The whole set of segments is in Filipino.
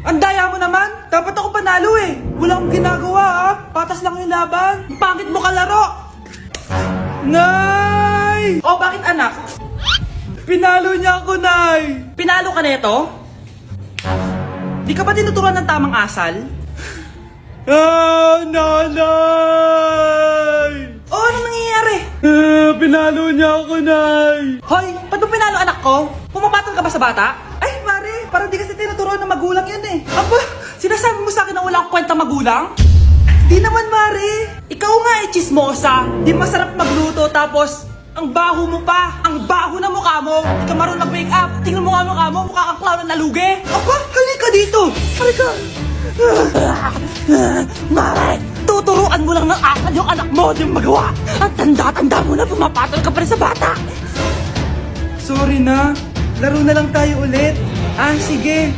Ang daya mo naman! Dapat ako panalo eh! Wala akong ginagawa ha! Patas lang yung laban! Ang pangit mo kalaro! Nay! Oh, bakit anak? Pinalo niya ako, Nay! Pinalo ka neto? Di ka ba tinuturuan ng tamang asal? Ah, nanay! Oh, ano nangyayari? Pinalo niya ako, Nay! Hoy, ba't mo pinalo anak ko? Pumapatol ka ba sa bata? Ay, Mare, parang di kasi tinuturuan ng magulang yan eh. Aba, sinasabi mo sa akin na wala akong kwenta magulang? Di naman, Mare. Ikaw nga eh, chismosa. Di masarap magluto tapos ang baho mo pa. Ang baho na mukha mo. Di ka marunong mag-make up. Tingnan mo nga mukha mo. Mukha kang clown na nalugi. Aba, halika dito. Halika. Mare, tuturuan mo lang ng asal yung anak mo. Di mo magawa. Ang tanda-tanda mo na pumapatol ka pa rin sa bata. Sorry na. Laro na lang tayo ulit. Ah, sige.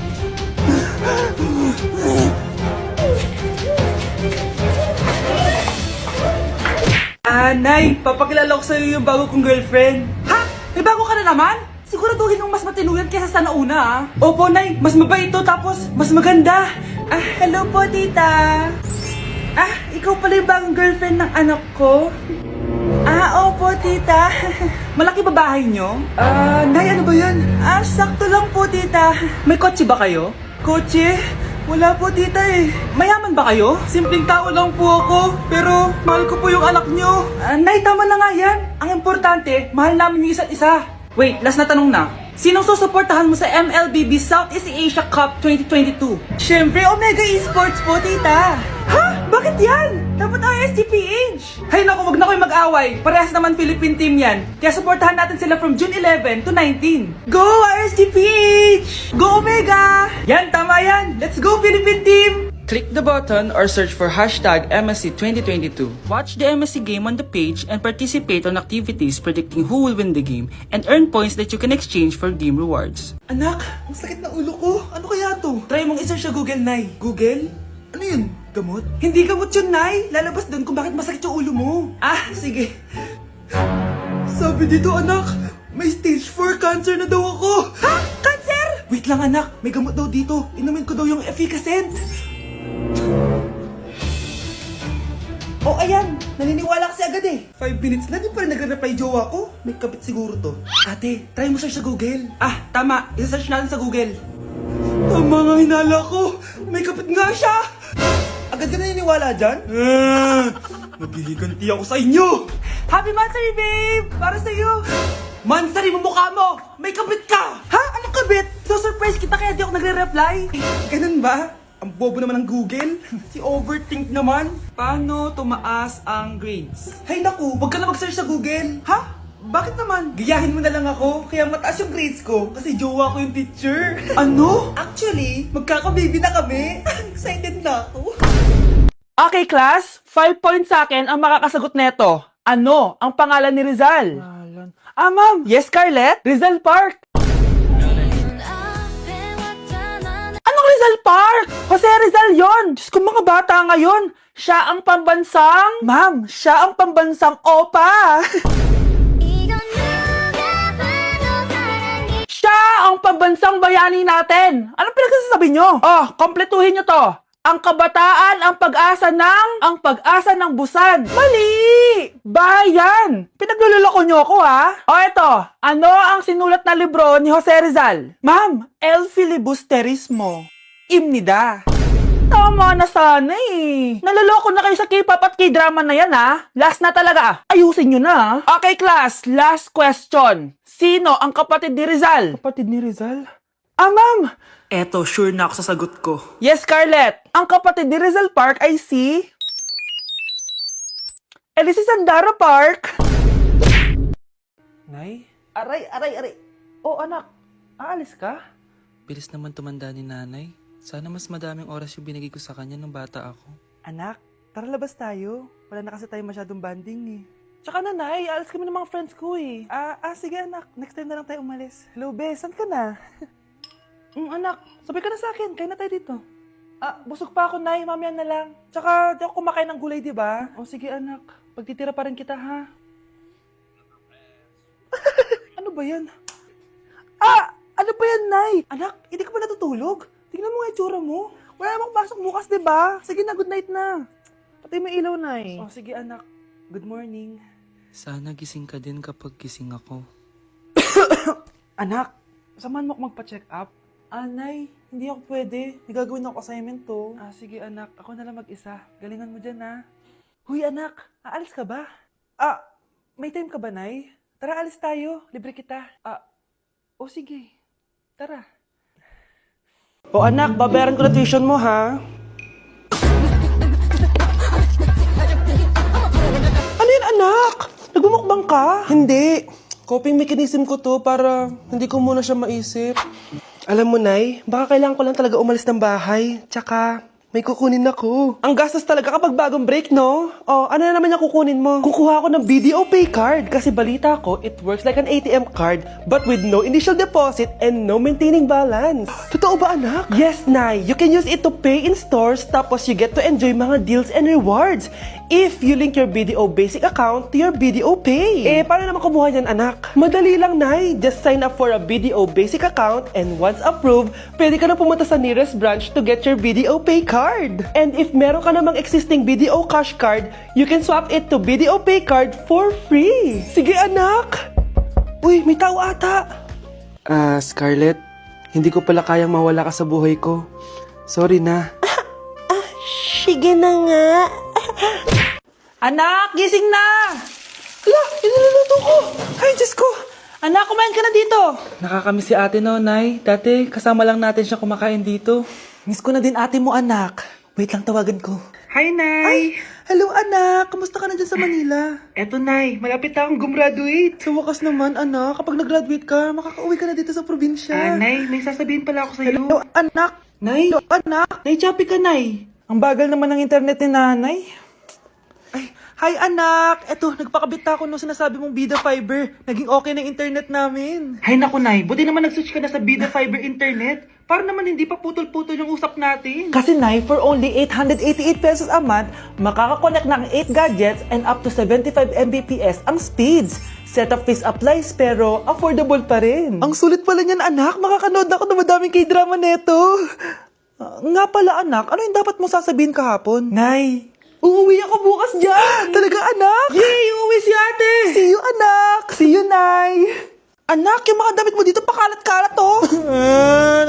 Nay, papakilala ko sa'yo yung bago kong girlfriend. Ha? May bago ka na naman? Siguraduhin mong mas matino yan kaysa sa nauna, ah. Opo, Nay. Mas mabait ito, tapos mas maganda. Ah, hello po, tita. Ah, ikaw pala yung bagong girlfriend ng anak ko? Ah, opo, tita. Malaki ba bahay nyo? Nay, ano ba yan? Ah, sakto lang po, tita. May kotse ba kayo? Kotse? Wala po, tita eh. Mayaman ba kayo? Simpleng tao lang po ako, pero mahal ko po yung anak nyo. Nay, tama na nga yan. Ang importante, mahal namin yung isa't isa. Wait, last na tanong na. Sinong susuportahan mo sa MLBB Southeast Asia Cup 2022? Siyempre, Omega Esports po, tita. Ha? Bakit yan? Dapat RSGPH. Hay naku, wag na kayo mag-away. Parehas naman Philippine team yan. Kaya supportahan natin sila from June 11 to 19. Go RSGPH! Go Omega! Yan, tama yan. Let's go Philippine team! Click the button or search for hashtag MSC 2022. Watch the MSC game on the page and participate on activities predicting who will win the game and earn points that you can exchange for game rewards. Anak, ang sakit na ulo ko. Ano kaya to? Try mong isearch sa Google, Nay. Google? Ano yun? Gamot? Hindi gamot yun, Nay. Lalabas doon kung bakit masakit yung ulo mo. Ah, sige. Sabi dito, anak, may stage 4 cancer na daw ako. Ha? Cancer? Wait lang, anak. May gamot daw dito. Inumin ko daw yung efficacent. Oh, ayan. Naniniwala kasi agad eh. 5 minutes na, di pa rin nagre-reply jowa ko. May kabit siguro to. Ate, try mo search sa Google. Ah, tama. I-search natin sa Google. Tama nga hinala ko. May kapit nga siya. Agad ka naniniwala dyan? Maghiliganti ako sa inyo. Happy Mansari, babe! Para sa'yo. Mansari mo mukha mo. May kabit ka. Ha? Anong kabit? So surprise kita kaya di ako nagre-reply. Ganun ba? Ang bobo naman ng Google. Si overthink naman. Paano tumaas ang grades? Hay naku, wag ka na mag-search sa Google. Ha? Bakit naman? Gayahin mo na lang ako, kaya mataas yung grades ko kasi jowa ko yung teacher. Ano? Actually, magkaka-baby na kami. Excited na ako. Okay, class. 5 points sa akin ang makakasagot neto. Ano ang pangalan ni Rizal? Ah, ma'am. Yes, Scarlett? Rizal Park. Rizal Park! Jose Rizal yon! Diyos ko mga bata ngayon! Siya ang pambansang... Ma'am, siya ang pambansang opa! Siya ang pambansang bayani natin! Anong pinagsasabi nyo? Oh, kompletuhin nyo to! Ang kabataan, ang pag-asa ng busan. Mali! Bayan! Pinagluloko nyo ako, ha? O eto, ano ang sinulat na libro ni Jose Rizal? Ma'am, El Filibusterismo. Imnida. Tama na sana eh. Naloloko na kayo sa K-pop at K-drama na yan, ha? Last na talaga. Ayusin nyo na. Okay, class. Last question. Sino ang kapatid ni Rizal? Kapatid ni Rizal? Ah, ma'am. Eto, sure na ako sa sagot ko. Yes, Scarlett. Ang kapatid ni Rizal Park ay si... si Sandara Park. Nay? Aray. Oh, anak. Aalis ka? Bilis naman tumanda ni nanay. Sana mas madaming oras yung binigay ko sa kanya nung bata ako. Anak, tara labas tayo. Wala na kasi tayo masyadong banding eh. Tsaka nanay, alis kami ng mga friends ko eh. Sige anak, next time na lang tayo umalis. Hello, be, saan ka na? Anak, sabay ka na sa akin, kain na tayo dito. Busog pa ako, nay, mamaya na lang. Tsaka, di ako kumakain ng gulay, di ba? O sige anak, pagtitira pa rin kita, ha? Ano ba yan? Ano ba yan, nay? Anak, hindi ka ba natutulog? Tingnan mo nga itsura mo. Wala namang pasok bukas, di ba? Sige na, good night na. Patay mo ilaw na eh. Oh, sige anak. Good morning. Sana gising ka din kapag gising ako. Anak, samahan mo ako magpa-check up. Nay, hindi ako pwede. May gagawin ako assignment to. Sige anak, ako na lang mag-isa. Galingan mo dyan ha. Huy anak, aalis ka ba? May time ka ba, Nay? Tara, alis tayo. Libre kita. Sige. Tara. O anak, babayaran ko na tuition mo ha. Ano yan anak? Nagmumukbang ka? Hindi. Coping mechanism ko to para hindi ko muna siya maisip. Alam mo, Nay, baka kailangan ko lang talaga umalis ng bahay. Tsaka, may kukunin ako. Ang gastos talaga kapag bagong break, no? Ano na naman yung kukunin mo? Kukuha ako ng BDO Pay card kasi balita ko, it works like an ATM card but with no initial deposit and no maintaining balance. Totoo ba, anak? Yes, Nay. You can use it to pay in stores tapos you get to enjoy mga deals and rewards if you link your BDO Basic account to your BDO Pay. Paano naman kumuha yan, anak? Madali lang, Nay. Just sign up for a BDO Basic account and once approved, pwede ka na pumunta sa nearest branch to get your BDO Pay card. And if meron ka namang existing BDO Cash card, you can swap it to BDO Pay card for free. Sige, anak. Uy, may tao ata. Scarlett, hindi ko pala kayang mawala ka sa buhay ko. Sorry na. Sige na nga. Anak, gising na! Ala, iniluluto ko! Ay, Diyos ko! Anak, kumain ka na dito! Nakakamiss si ate no, Nay. Dati, kasama lang natin siya kumakain dito. Miss ko na din ate mo, anak. Wait lang, tawagan ko. Hi, Nay! Hello, anak! Kamusta ka na dyan sa Manila? Eto, Nay. Malapit na akong gumraduate. Sa wakas naman, anak. Kapag nag-graduate ka, makakauwi ka na dito sa probinsya. Nay, may sasabihin pala ako sa'yo. Hello, anak! Nay! Hello, anak! Nay, choppy ka, Nay! Ang bagal naman ng internet ni nanay. Ay, hi anak! Eto, nagpakabit na ako nung sinasabi mong Bida Fiber. Naging okay na yung internet namin. Hay naku, Nay. Buti naman nag-switch ka na sa Bida Fiber internet. Para naman hindi pa putol-putol yung usap natin. Kasi, Nay, for only 888 pesos a month, makakakonect ng 8 gadgets and up to 75 Mbps ang speeds. Setup fees applies pero affordable pa rin. Ang sulit pala niyan, anak. Makakanood ako ng madaming K-drama neto. Nga pala, anak. Ano yung dapat mo sasabihin kahapon? Nay, uuwi ako bukas dyan! Talaga, anak? Yay! Uuwi si ate! See you, anak! See you, Nay! Anak, yung mga damit mo dito pakalat-kalat, oh!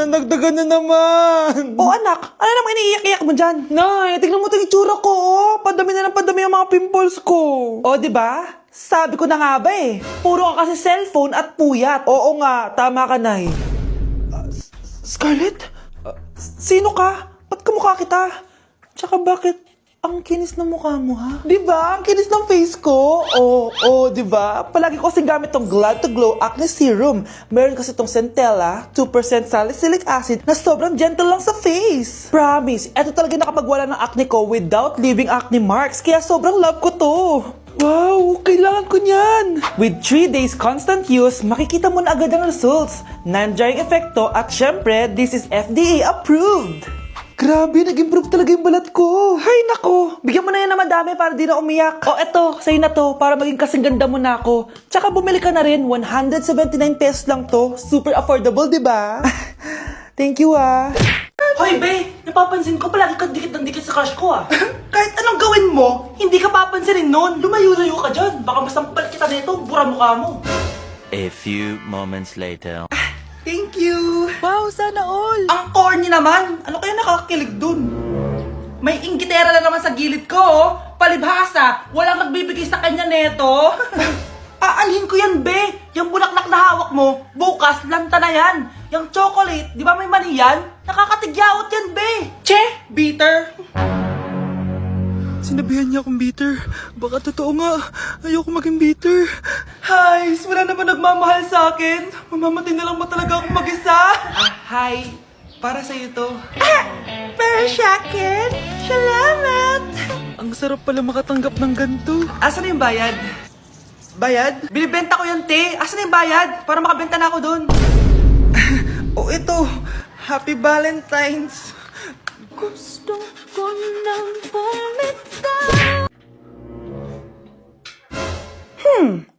Nanagdagan na naman! Oh, anak, ano namang iniiyak-iyak mo dyan? Nay, tignan mo itong itsura ko, oh! Padami na ng padami ang mga pimples ko! Oh, di ba? Sabi ko na nga ba eh. Puro ka kasi cellphone at puyat. Oo nga, tama ka, Nay. Scarlett? Sino ka? Ba't kamukha kita? Tsaka bakit ang kinis ng mukha mo, ha? Diba? Ang kinis ng face ko? Oo, diba? Palagi ko kasing gamit tong Glad to Glow Acne Serum. Meron kasi tong Centella, 2% salicylic acid na sobrang gentle lang sa face. Promise, eto talaga nakapagwala ng acne ko without leaving acne marks. Kaya sobrang love ko to. Wow, kailangan ko niyan! With 3 days constant use, makikita mo na agad ang results. Non-drying epekto at syempre, this is FDA approved. Grabe, nag-improve talaga yung balat ko. Hay nako, bigyan mo na yan na madami para di na umiyak. Eto, sa'yo na to, para maging kasing ganda mo na ako. Tsaka bumili ka na rin, 179 pesos lang to. Super affordable, di ba? Thank you, ah. Hoy, be! Napapansin ko palagi kang dikit ng dikit sa crush ko, ah. Kahit anong gawin mo, hindi ka papansinin nun. Lumayo-layo ka dyan. Baka masampal kita nito, bura mukha mo. A few moments later. Thank you! Wow, sana all! Ang corny naman! Ano kaya nakakakilig dun? May inggitera na naman sa gilid ko, oh. Palibhasa, walang nagbibigay sa kanya neto. Aanhin ko yan, be! Yung bulaklak na hawak mo, bukas, lanta na yan. Yung chocolate, di ba may mani yan? Nakakatigyawat yan, be! Che! Bitter! Sinabihan niya akong bitter. Baka totoo nga. Ayoko maging bitter. Hi, wala naman nagmamahal sa akin. Mamamatay na lang ba talaga akong mag-isa? Hi. Para sa'yo to. Para sa akin? Salamat! Ang sarap pala makatanggap ng ganito. Asan na yung bayad? Bayad? Binibenta ko yung te. Asan na yung bayad? Para makabenta na ako dun. Ito. Happy Valentine's. Gusto ko nang bumitaw.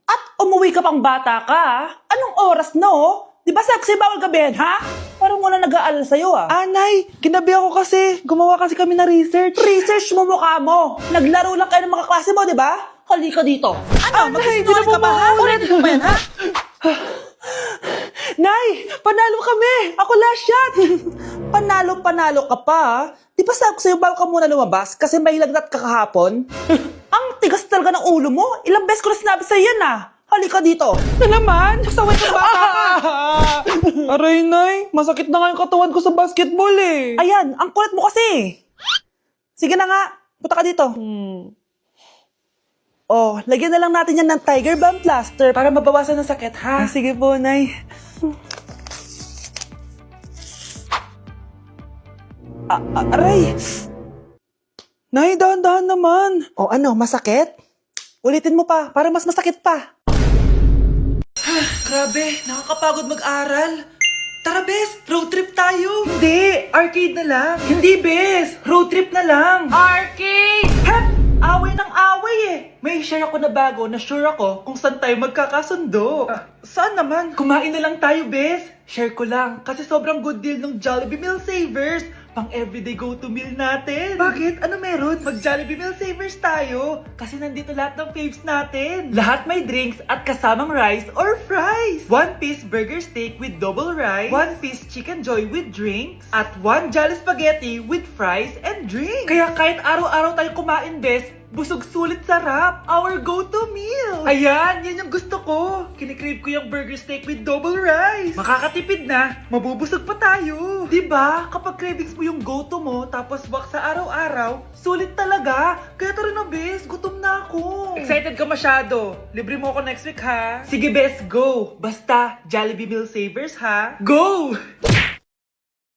At umuwi ka pang bata ka? Anong oras no? Di ba sexy bawal gabihin, ha? Parang muna nag-aalala sa'yo ah. Anay, ginabi ako kasi. Gumawa kasi kami na research. Research mo mukha mo. Naglaro lang kayo ng mga klase mo, di ba? Halika dito. Ano? Magsisinungaling ka ba ha? Ulitin mo ba yan ha? Nay, panalo kami. Ako last shot. Panalo ka pa ha? Di ba sabi ko sa'yo bago ka muna lumabas kasi may lagnat ka kahapon? Ang tigas talaga ng ulo mo. Ilang beses ko na sinabi sa'yo yan ah. Halika dito. Na naman? Pasaway ka ba? Aray, Nay. Masakit na nga yung katawan ko sa basketball eh. Ayan, ang kulit mo kasi. Sige na nga, punta ka dito. Oh, lagyan na lang natin yan ng Tiger Balm plaster para mabawasan ng sakit, ha? Sige po, Nay. Aray! Nay, dahan-dahan naman. O ano, masakit? Ulitin mo pa, para mas masakit pa. Grabe, nakakapagod mag-aral. Tara, Bes, road trip tayo. Hindi, arcade na lang. Hindi, Bes, road trip na lang. Arcade! Hep! Away ng away eh. May share ako na bago na sure ako kung saan tayo magkakasundo. Saan naman? Kumain na lang tayo, Bes. Share ko lang kasi sobrang good deal ng Jollibee Meal Savers. Pang everyday go-to meal natin. Bakit? Ano meron? Mag-Jollibee Meal Savers tayo. Kasi nandito lahat ng faves natin. Lahat may drinks at kasamang rice or fries. 1-piece burger steak with double rice. 1-piece chicken joy with drinks. At 1 Jolly Spaghetti with fries and drinks. Kaya kahit araw-araw tayo kumain, Bes, busog sulit sarap. Our go-to meal. Ayan, yan yung gusto ko. Kinikrave ko yung burger steak with double rice. Makakatipid na, mabubusog pa tayo. Diba? Kapag cravings mo yung go-to mo, tapos wak sa araw-araw, sulit talaga. Kaya tara na, Bes. Gutom na ako. Excited ka masyado. Libre mo ako next week, ha? Sige, Bes, go. Basta, Jollibee Meal Savers, ha? Go!